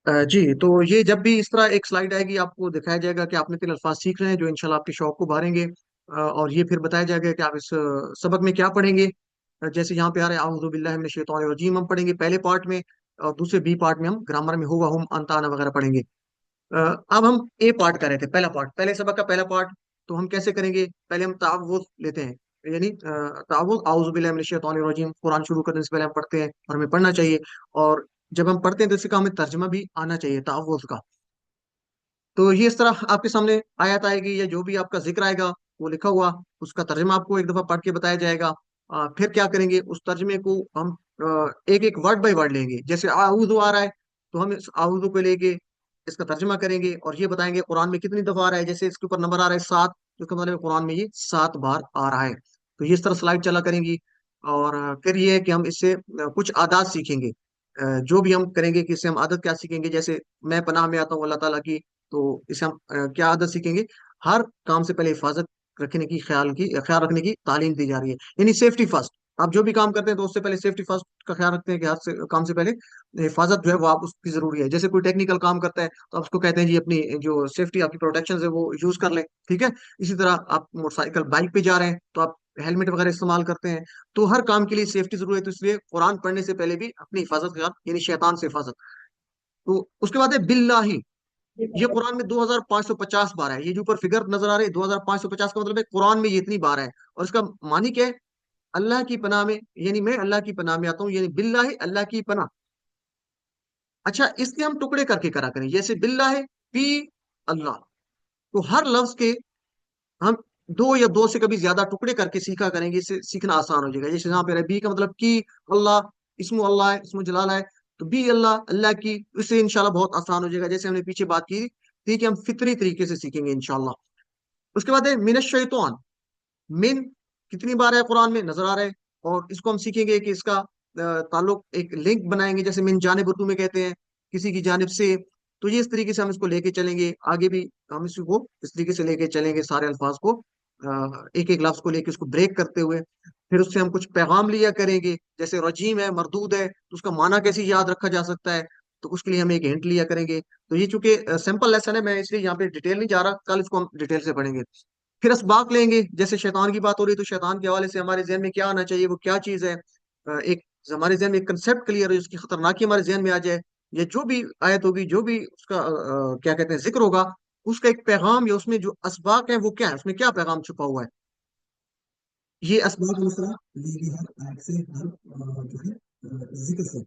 जी, तो ये जब भी इस तरह एक स्लाइड आएगी आपको दिखाया जाएगा कि आपने 3 अल्फाज सीख रहे हैं जो इंशाल्लाह आपके शौक को भरेंगे। और ये फिर बताया जाएगा कि आप इस सबक में क्या पढ़ेंगे। जैसे यहाँ पे आ रहा है आऊज़ु बिल्लाहि मिनश शैतानिर रजीम, हम पढ़ेंगे पहले पार्ट में। और दूसरे बी पार्ट में हम ग्रामर में हुआ हम अंता आना वगैरह पढ़ेंगे। अब हम ए पार्ट कर रहे थे, पहला पार्ट, पहले सबक का पहला पार्ट। तो हम कैसे करेंगे, पहले हम तावुज़ लेते हैं, यानी तावुज़ आऊज़ु बिल्लाहि मिनश शैतानिर रजीम कुरान शुरू करने से पहले हम पढ़ते हैं और हमें पढ़ना चाहिए। और जब हम पढ़ते हैं तो इसका हमें तर्जमा भी आना चाहिए तावुज़ का। तो ये इस तरह आपके सामने आयत आएगी या जो भी आपका जिक्र आएगा वो लिखा हुआ, उसका तर्जमा आपको एक दफा पढ़ के बताया जाएगा। फिर क्या करेंगे, उस तर्जमे को हम एक एक वर्ड बाय वर्ड लेंगे। जैसे आऊज़ु आ रहा है तो हम इस आऊज़ु को लेके इसका तर्जमा करेंगे और ये बताएंगे कुरान में कितनी दफा आ रहा है। जैसे इसके ऊपर नंबर आ रहा है 7, तो इसका मतलब है कुरान में ये 7 बार आ रहा है। तो ये इस तरह स्लाइड चला करेंगी। और फिर ये है कि हम इससे कुछ आदात सीखेंगे। जो भी हम करेंगे कि इससे हम आदत क्या सीखेंगे, जैसे मैं पनाह में आता हूँ अल्लाह ताला की। तो इससे हम क्या आदत सीखेंगे, हर काम से पहले हिफाजत रखने की, ख्याल रखने की तालीम दी जा रही है, यानी सेफ्टी फर्स्ट। आप जो भी काम करते हैं तो उससे पहले सेफ्टी फर्स्ट का ख्याल रखते हैं कि हर काम से पहले हिफाजत जो है वो आप उसकी जरूरी है। जैसे कोई टेक्निकल काम करता है तो आप उसको कहते हैं जी अपनी जो सेफ्टी आपकी प्रोटेक्शन है वो यूज कर लें, ठीक है। इसी तरह आप मोटरसाइकिल बाइक पे जा रहे हैं तो आप हेलमेट वगैरह इस्तेमाल करते हैं। तो हर काम के लिए सेफ्टी जरूरी है, तो इसलिए कुरान पढ़ने से पहले भी अपनी हिफाजत का ख्याल, यानी शैतान से हिफाजत। तो उसके बाद है बिल्लाही। ये कुरान में 2550 बार है। ये जो ऊपर फिगर नजर आ रही है 2550 का मतलब है कुरान में ये इतनी बार है। और इसका मानी क्या है, अल्लाह की पनाह में, यानी मैं अल्लाह की पनाह में आता हूँ, यानी बिल्लाह अल्लाह की पनाह। अच्छा, इसके हम टुकड़े करके करा करें, जैसे बिल्लाह पी अल्लाह। तो हर लफ्ज के हम दो या दो से कभी ज्यादा टुकड़े करके सीखा करेंगे, इससे सीखना आसान हो जाएगा। जैसे यहाँ पे बी का मतलब की अल्लाह, इसमु अल्लाह है, इसमु जलाल है। तो बी अल्लाह, अल्लाह की, इससे इंशाल्लाह बहुत आसान हो जाएगा। जैसे हमने पीछे बात की थी कि हम फितरी तरीके से सीखेंगे इंशाल्लाह। उसके बाद है मिनश शैतान। मिन कितनी बार है कुरान में नजर आ रहा है। और इसको हम सीखेंगे कि इसका ताल्लुक, एक लिंक बनाएंगे, जैसे मिन जानिब उर्दू में कहते हैं, किसी की जानिब से। तो ये इस तरीके से हम इसको लेके चलेंगे आगे भी। हम इसको इस तरीके से लेके चलेंगे सारे अल्फाज को, एक एक लफ्ज को लेके उसको ब्रेक करते हुए। फिर उससे हम कुछ पैगाम लिया करेंगे, जैसे रजीम है, मरदूद है, तो उसका माना कैसे याद रखा जा सकता है। तो उसके लिए हम एक हिंट लिया करेंगे। तो ये चूंकि सिंपल लेसन है, मैं इसलिए यहाँ पे डिटेल नहीं जा रहा, कल इसको हम डिटेल से पढ़ेंगे। फिर असबाक लेंगे, जैसे शैतान की बात हो रही है तो शैतान के हवाले से हमारे जहन में क्या आना चाहिए, वो क्या चीज है। एक हमारे जहन में एक कंसेप्ट क्लियर है, उसकी खतरनाकी हमारे जहन में आ जाए। या जो भी आयत होगी, जो भी उसका क्या कहते हैं जिक्र होगा, उसका एक पैगाम या उसमें जो असबाक है वो क्या है, उसमें क्या पैगाम छुपा हुआ है। ये असबाक मसला लेंगे हम आयत से, हर जो है जिक्र से।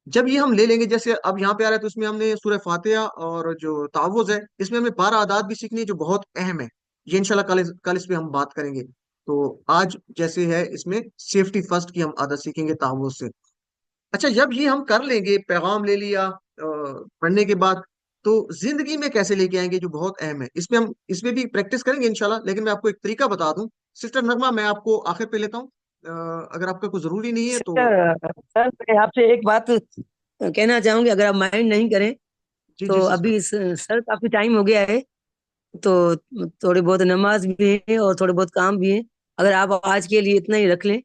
जब ये हम ले लेंगे, जैसे अब यहाँ पे आ रहा है तो इसमें हमने सूरह फातिहा और जो तावुज़ है इसमें हमें 12 आदात भी सीखनी है जो बहुत अहम है। ये इंशाल्लाह कल कल इस पे हम बात करेंगे। तो आज जैसे है इसमें सेफ्टी फर्स्ट की हम आदत सीखेंगे तावुज़ से। अच्छा, जब ये हम कर लेंगे, पैगाम ले लिया पढ़ने के बाद, तो जिंदगी में कैसे लेके आएंगे जो बहुत अहम है, इसमें हम इसमें भी प्रैक्टिस करेंगे इंशाल्लाह। लेकिन मैं आपको एक तरीका बता दूं, सिस्टर नगमा, मैं आपको आखिर पे लेता हूँ। अगर आपका कोई जरूरी नहीं है तो। सर सर मैं आपसे एक बात कहना चाहूंगी, अगर आप माइंड नहीं करें जी जी तो। सिस्टर। अभी सर काफी टाइम हो गया है, तो थोड़ी बहुत नमाज भी है और थोड़े बहुत काम भी है। अगर आप आज के लिए इतना ही रख लें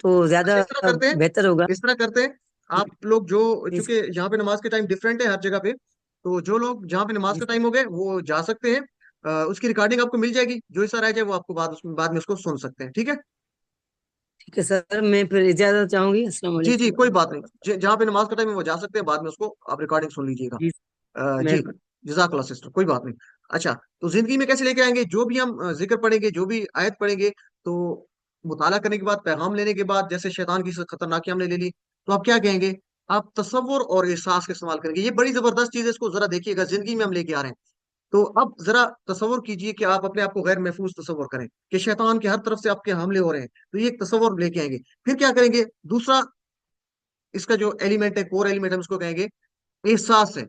तो अच्छा, ज्यादा इस तरह करते हैं, बेहतर होगा। इस तरह करते हैं। जी आप लोग जो, जी चूंकि यहाँ पे नमाज के टाइम डिफरेंट है हर जगह पे, तो जो लोग जहाँ पे नमाज जी का सर। टाइम हो गए वो जा सकते हैं। उसकी रिकॉर्डिंग आपको मिल जाएगी, जो हिस्सा रह जाए वो आपको बाद में उसको सुन सकते हैं, ठीक है। ठीक है सर, मैं फिर इजाजत चाहूंगी। अस्सलाम जी जी, कोई वालेकुम। बात नहीं। जहाँ पे नमाज का टाइम है वो जा सकते हैं, बाद में उसको आप रिकॉर्डिंग सुन लीजिएगा। जी जी, मेहरबानी। जजाकल्ला सिस्टर, कोई बात नहीं। अच्छा, तो जिंदगी में कैसे लेके आएंगे, जो भी हम जिक्र पढ़ेंगे, जो भी आयत पढ़ेंगे, तो मुताला करने के बाद, पैगाम लेने के बाद, जैसे शैतान की खतरनाकी हमने ले ली, तो आप क्या कहेंगे, आप तसव्वुर और एहसास का इस्तेमाल करेंगे। ये बड़ी जबरदस्त चीज है, इसको जरा देखिएगा, जिंदगी में हम लेके आ रहे हैं। तो अब जरा तसव्वुर कीजिए कि आप अपने आप को गैर महफूज तसव्वुर करें कि शैतान के हर तरफ से आपके हमले हो रहे हैं। तो ये एक तसव्वुर लेके आएंगे। फिर क्या करेंगे, दूसरा इसका जो एलिमेंट है, कोर एलिमेंट, हम इसको कहेंगे एहसास है।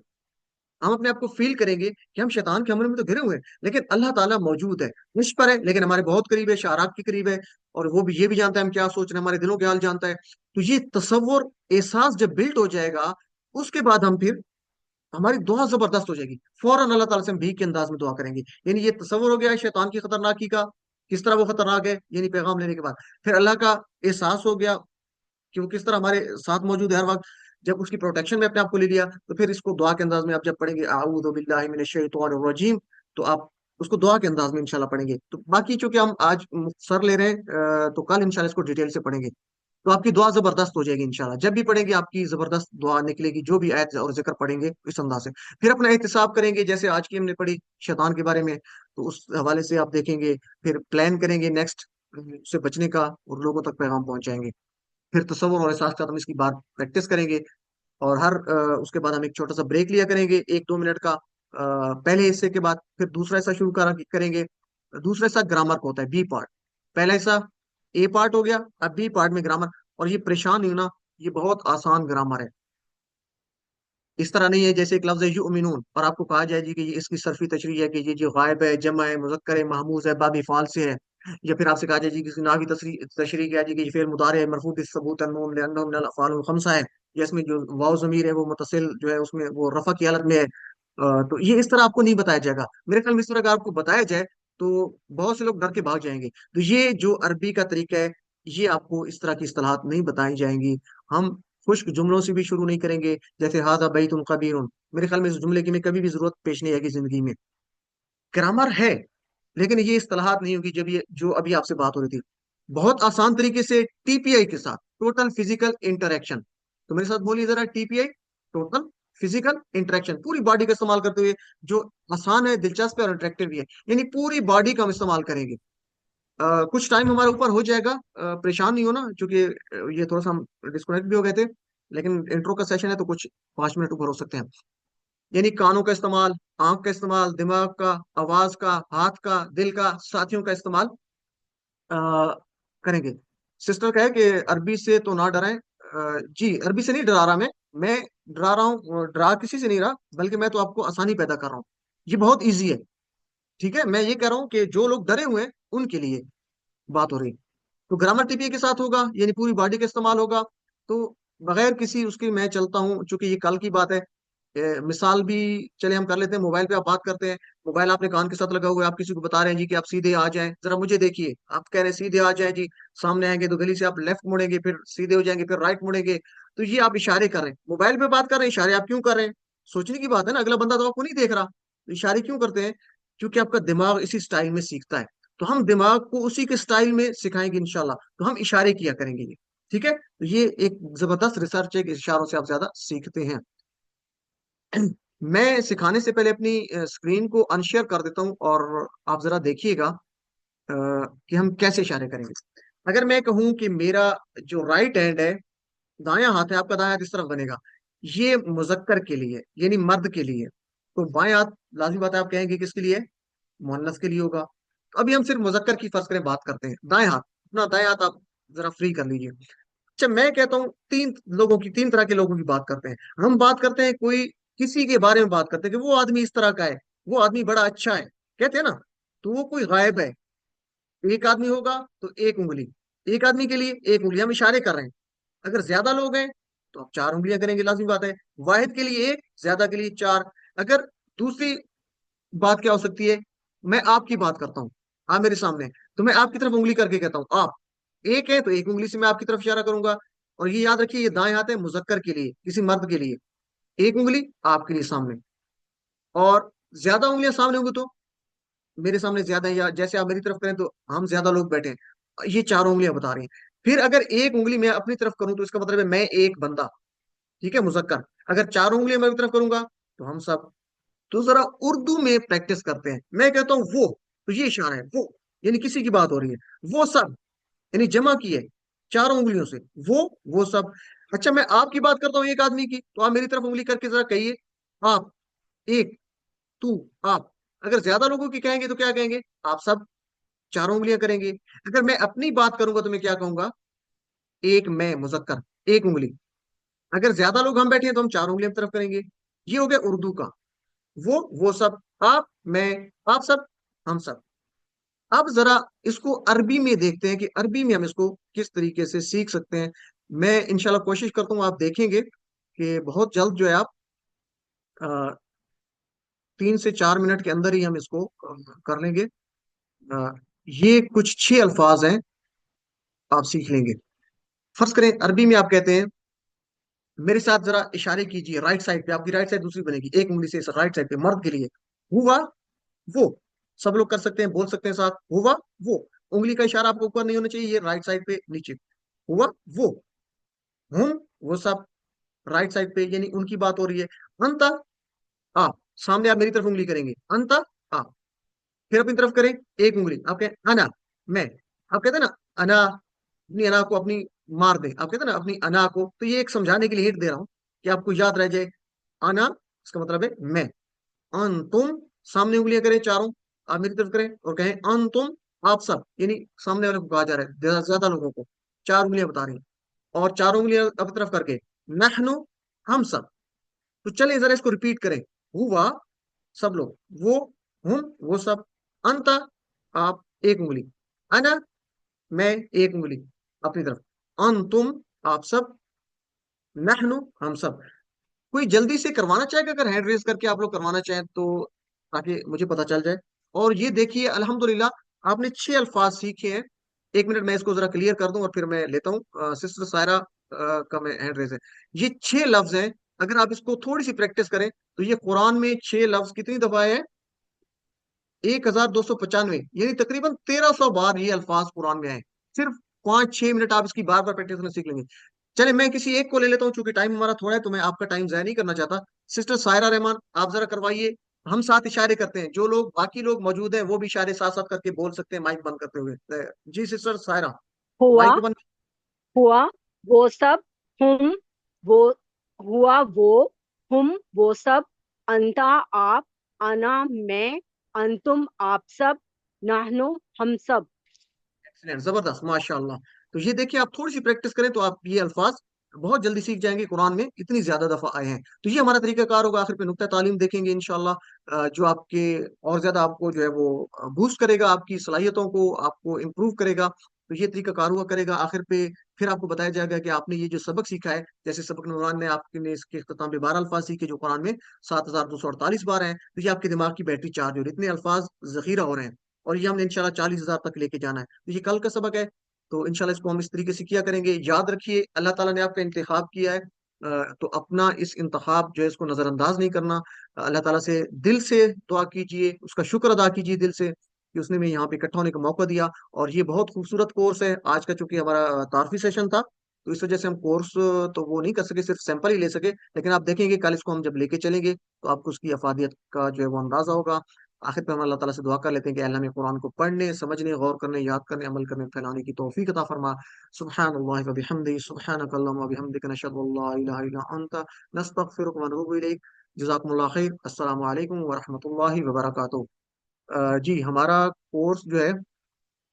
हम अपने आप को फील करेंगे कि हम शैतान के हमले में तो घिरे हुए हैं, लेकिन अल्लाह ताला मौजूद है, मुझ पर है, लेकिन हमारे बहुत करीब है, शाराब के करीब है। और वो भी ये भी जानता है हम क्या सोच रहे हैं, हमारे दिलों के हाल जानता है। तो ये तसव्वुर, एहसास जब बिल्ट हो जाएगा, उसके बाद हम फिर, हमारी दुआ जबरदस्त हो जाएगी, फौरन अल्लाह ताला से हम भीख के अंदाज में दुआ करेंगे। यानी ये तसव्वुर हो गया है शैतान की खतरनाकी का, किस तरह वो खतरनाक है, यानी पैगाम लेने के बाद। फिर अल्लाह का एहसास हो गया कि वो किस तरह हमारे साथ मौजूद है हर वक्त। जब उसकी प्रोटेक्शन में अपने आप को ले लिया, तो फिर इसको दुआ के अंदाज में आप जब पढ़ेंगे आऊज़ु बिल्लाहि मिनश शैतानिर रजीम, तो आप उसको दुआ के अंदाज में इंशाल्लाह पढ़ेंगे। तो बाकी चूंकि हम आज मुख्तसर ले रहे हैं, तो कल इंशाल्लाह इसको डिटेल से पढ़ेंगे। तो आपकी दुआ जबरदस्त हो जाएगी इंशाल्लाह, जब भी पढ़ेंगे आपकी जबरदस्त दुआ निकलेगी, जो भी आयत और जिक्र पढ़ेंगे इस अंदाज से। फिर अपना एहतिसाब करेंगे, जैसे आज की हमने पढ़ी शैतान के बारे में, तो उस हवाले से आप देखेंगे, फिर प्लान करेंगे नेक्स्ट से बचने का, और लोगों तक पैगाम पहुंचाएंगे। फिर तसव्वुर और एहसास का हम इसकी बार प्रैक्टिस करेंगे। और हर उसके बाद हम एक छोटा सा ब्रेक लिया करेंगे, 1-2 मिनट का, पहले हिस्से के बाद फिर दूसरा हिस्सा शुरू करेंगे। दूसरा हिस्सा ग्रामर का होता है, बी पार्ट। पहला हिस्सा ए पार्ट हो गया, अब बी पार्ट में ग्रामर। और ये परेशान नहीं होना, ये बहुत आसान ग्रामर है। इस तरह नहीं है जैसे एक लफ्ज है युमिनून, और आपको कहा जाए जी कि ये इसकी सर्फी तशरीह है कि ये जो गायब है, जमा है, मुजक्कर है, महमूज है, बाबी फाल से है। या फिर आपसे कहा जाए जी कि इसकी नावी तशरीह किया जी कि ये फेल मुदारे है, मरफू बिस सबूत अन्नून लिअन्नहु मिनल अफ़आल खमसा है। या इसमें जो वाव जमीर है वो मुतसिल जो है उसमें वो रफा की हालत में है। तो ये इस तरह आपको नहीं बताया जाएगा। मेरे ख्याल में इस तरह अगर आपको बताया जाए तो बहुत से लोग डर के भाग जाएंगे। तो ये जो अरबी का तरीका है, ये आपको इस तरह की इस्तेलाहात नहीं बताई जाएंगी। हम खुश्क जुमलों से भी शुरू नहीं करेंगे, जैसे हाजा बैतुन कबीरुन। मेरे ख्याल में इस जुमले की में कभी भी जरूरत पेश नहीं आएगी जिंदगी में। ग्रामर है, लेकिन ये इस्तेलाहात नहीं होगी, जब ये जो अभी आपसे बात हो रही थी बहुत आसान तरीके से टीपीआई के साथ, टोटल फिजिकल इंटरेक्शन। तो मेरे साथ बोलिए जरा, टीपीआई, टोटल फिजिकल इंटरेक्शन, पूरी बॉडी का इस्तेमाल करते हुए, जो आसान है, दिलचस्प है और अट्रैक्टिव भी है। यानी पूरी बॉडी का हम इस्तेमाल करेंगे। कुछ टाइम हमारे ऊपर हो जाएगा, परेशान नहीं होना, क्योंकि ये थोड़ा सा हम डिस्कनेक्ट भी हो गए थे, लेकिन इंट्रो का सेशन है तो कुछ 5 मिनट ऊपर हो सकते हैं। यानी कानों का इस्तेमाल, आंख का इस्तेमाल, दिमाग का, आवाज का, हाथ का, दिल का, साथियों का इस्तेमाल करेंगे। सिस्टर का है कि अरबी से तो ना डराएं। जी, अरबी से नहीं डरा रहा मैं डरा रहा हूँ, डरा किसी से नहीं रहा, बल्कि मैं तो आपको आसानी पैदा कर रहा हूँ। ये बहुत इजी है। ठीक है, मैं ये कह रहा हूँ कि जो लोग डरे हुए हैं उनके लिए बात हो रही। तो ग्रामर टीपी के साथ होगा, यानी पूरी बॉडी का इस्तेमाल होगा। तो बगैर किसी उसके मैं चलता हूँ, चूंकि ये कल की बात है। मिसाल भी चले हम कर लेते हैं, मोबाइल पे आप बात करते हैं, मोबाइल आपने कान के साथ लगा हुआ है, आप किसी को बता रहे हैं जी कि आप सीधे आ जाएं, जरा मुझे देखिए, आप कह रहे हैं सीधे आ जाएं जी। सामने आएंगे तो गली से आप लेफ्ट मुड़ेंगे, फिर सीधे हो जाएंगे, फिर राइट मुड़ेंगे। तो ये आप इशारे कर रहे हैं, मोबाइल पे बात कर रहे हैं, इशारे आप क्यों कर रहे हैं? सोचने की बात है ना, अगला बंदा तो आपको नहीं देख रहा, तो इशारे क्यों करते हैं? क्योंकि आपका दिमाग इसी स्टाइल में सीखता है। तो हम दिमाग को उसी के स्टाइल में सिखाएंगे इंशाल्लाह। तो हम इशारे किया करेंगे ये। ठीक है, तो ये एक जबरदस्त रिसर्च है कि इशारों से आप ज्यादा सीखते हैं। मैं सिखाने से पहले अपनी स्क्रीन को अनशेयर कर देता हूँ, और आप जरा देखिएगा कि हम कैसे इशारे करेंगे। अगर मैं कहूँ कि मेरा जो राइट हैंड है, दायां हाथ है, आपका दायां हाथ इस तरफ बनेगा, ये मुजक्कर के लिए, यानी मर्द के लिए। तो बाएं हाथ, लाजमी बात है, आप कहेंगे किसके लिए? मुअन्नस के लिए होगा। तो अभी हम सिर्फ मुजक्कर की फर्ज करें, बात करते हैं। दाएं हाथ, अपना दाएं हाथ आप जरा फ्री कर लीजिए। अच्छा, मैं कहता हूँ तीन तरह के लोगों की बात करते हैं। हम बात करते हैं, कोई किसी के बारे में बात करते हैं कि वो आदमी इस तरह का है, वो आदमी बड़ा अच्छा है, कहते हैं ना। तो वो कोई गायब है। एक आदमी होगा तो एक उंगली, एक आदमी के लिए एक उंगली, हम इशारे कर रहे हैं। अगर ज्यादा लोग हैं तो आप 4 उंगलियां करेंगे, लाजमी बात है। वाहिद के लिए एक, ज्यादा के लिए चार। अगर दूसरी बात क्या हो सकती है, मैं आपकी बात करता हूँ, आप मेरे सामने, तो मैं आपकी तरफ उंगली करके कहता हूँ आप। एक है तो एक उंगली से मैं आपकी तरफ इशारा करूंगा। और ये याद रखिए, ये दाएं हाथ है मुजक्कर के लिए, किसी मर्द के लिए, एक उंगली आपके लिए सामने। और ज्यादा उंगलियां सामने होंगी तो मेरे सामने ज्यादा है, या जैसे आप मेरी तरफ करें तो हम ज्यादा लोग बैठे हैं, ये 4 उंगलियां बता रही हैं। फिर अगर एक उंगली मैं अपनी तरफ करूं तो इसका मतलब है मैं एक बंदा, ठीक है, मुजक्कर। अगर 4 उंगलियां मैं अपनी तरफ करूंगा तो हम सब। तो जरा उर्दू में प्रैक्टिस करते हैं। मैं कहता हूँ वो, तो ये इशारा है, वो यानी किसी की बात हो रही है। वो सब यानी जमा की है 4 उंगलियों से, वो सब। अच्छा, मैं आपकी बात करता हूँ एक आदमी की, तो आप मेरी तरफ उंगली करके जरा कहिए आप, एक, तू, आप। अगर ज्यादा लोगों की कहेंगे तो क्या कहेंगे? आप सब, 4 उंगलियां करेंगे। अगर मैं अपनी बात करूंगा तो मैं क्या कहूंगा? एक, मैं मुजक्कर, एक उंगली। अगर ज्यादा लोग हम बैठे हैं तो हम 4 उंगलियां तरफ करेंगे। ये हो गया उर्दू का। वो सब, आप, मैं, आप सब, हम सब। अब जरा इसको अरबी में देखते हैं कि अरबी में हम इसको किस तरीके से सीख सकते हैं। मैं इंशाल्लाह कोशिश करता हूँ, आप देखेंगे कि बहुत जल्द जो है आप 3 से 4 मिनट के अंदर ही हम इसको कर लेंगे। अ, ये कुछ 6 अल्फाज हैं, आप सीख लेंगे। फर्ज करें अरबी में आप कहते हैं मेरे साथ जरा इशारे कीजिए राइट साइड पे, आपकी राइट साइड दूसरी बनेगी, एक उंगली से राइट साइड पे मर्द के लिए। हुआ वो, सब लोग कर सकते हैं, बोल सकते हैं साथ, हुआ वो। उंगली का इशारा आपको ऊपर नहीं होना चाहिए, ये राइट साइड पे नीचे। हुआ वो, हम वो सब, राइट साइड पे, यानी उनकी बात हो रही है। अंत, आप सामने, आप मेरी तरफ उंगली करेंगे, अंत, आप फिर अपनी तरफ करें एक उंगली, आप कहें अना, मैं। आप कहते हैं ना अना, अपनी अना को अपनी मार दें, आप कहते हैं ना अपनी अना को, तो ये एक समझाने के लिए हिंट दे रहा हूं कि आपको याद रह जाए। अना इसका मतलब है मैं। अन तुम, सामने उंगलियां करें चारों, आप मेरी तरफ करें और कहें अन तुम, आप सब, यानी सामने वाले को कहा जा रहा है, ज्यादा ज्यादा लोगों को, चार उंगलियां बता रही हैं। और चारों उंगलियां अपनी तरफ करके नहनु, हम सब। तो चलिए जरा इसको रिपीट करें। हुआ, सब लोग, वो, हम वो सब, अंत, आप एक उंगली, अना, मैं एक उंगली अपनी तरफ, अन तुम, आप सब, नहनु, हम सब। कोई जल्दी से करवाना चाहेगा, अगर हैंड रेज करके आप लोग करवाना चाहें तो, ताकि मुझे पता चल जाए। और ये देखिए अल्हम्दुलिल्लाह आपने 6 अल्फाज सीखे हैं। 1 मिनट मैं इसको जरा क्लियर कर दूं और फिर मैं लेता हूँ सिस्टर सायरा का मैं हैंड रेज है। ये 6 लफ्ज हैं, अगर आप इसको थोड़ी सी प्रैक्टिस करें तो ये कुरान में 6 लफ्ज कितनी दफा है? 1295, यानी तकरीबन 1300 बार ये अल्फाज कुरान में आए। सिर्फ 5-6 मिनट आप इसकी बार बार प्रैक्टिस करना सीख लेंगे। चले मैं किसी एक को ले लेता हूँ, चूंकि टाइम हमारा थोड़ा है तो मैं आपका टाइम जाया नहीं करना चाहता। सिस्टर सायरा रहमान, आप जरा करवाइए। हम साथ इशारे करते हैं, जो लोग बाकी लोग मौजूद हैं वो भी इशारे साथ साथ करके बोल सकते हैं, माइक बंद करते हुए। जी सिस्टर सायरा, हुआ, माइक बंद। हुआ वो सब, हुम वो, हुआ वो, हुम वो सब, अंता आप, अना मैं, अंतुम आप सब, नाहनु हम सब। एक्सीलेंट, जबरदस्त, माशाल्लाह। तो ये देखिए, आप थोड़ी सी प्रैक्टिस करें तो आप ये अल्फाज बहुत जल्दी सीख जाएंगे, कुरान में इतनी ज्यादा दफा आए हैं। तो ये हमारा तरीकाकार होगा। आखिर पे नुक्ता तालीम देखेंगे इंशाल्लाह, जो आपके और ज्यादा आपको जो है वो बूस्ट करेगा, आपकी सलाहियतों को आपको इम्प्रूव करेगा। तो ये तरीकाकार हुआ करेगा। आखिर पे फिर आपको बताया जाएगा कि आपने ये जो सबक सीखा है, जैसे सबक नुरान ने आपने इसके इख्तिताम पे 12 अल्फाज सीखे जो कुरान में 7248 बार हैं, तो ये आपके दिमाग की बैटरी चार्ज हो रही है, इतने अल्फाज जखीरा हो रहे हैं। और ये हमने इंशाल्लाह 40,000 तक लेके जाना है। तो ये कल का सबक है। तो इंशाल्लाह इसको हम इस तरीके से किया करेंगे। याद रखिए, अल्लाह ताला ने आपका इंतखाब किया है, तो अपना इस इंतखाब जो है इसको नजरअंदाज नहीं करना। अल्लाह ताला से दिल से दुआ कीजिए, उसका शुक्र अदा कीजिए दिल से कि उसने हमें यहाँ पे इकट्ठा होने का मौका दिया। और ये बहुत खूबसूरत कोर्स है आज का, चूंकि हमारा तारफी सेशन था तो इस वजह से हम कोर्स तो वो नहीं कर सके, सिर्फ सैंपल ही ले सके। लेकिन आप देखेंगे कल इसको हम जब लेके चलेंगे तो आपको उसकी अफादियत का जो है वो अंदाजा होगा। आखिर पे हम अल्लाह ताला से दुआ कर लेते हैं कि अल्लाह में कुरान को पढ़ने, समझने, गौर करने, याद करने, अमल करने, फैलाने की तौफीक अता फरमा। सुब्हानल्लाहि व बिहम्दिही, सुब्हानक अल्लाहुम्मा व बिहम्दिका, नशहदु अल्ला इलाहा इल्ला अंता, नस्तगफिरुका व नतूबु इलैक। जज़ाकुमुल्लाह खैर। अस्सलामु अलैकुम व रहमतुल्लाहि व बरकातुहू। जी, हमारा कोर्स जो है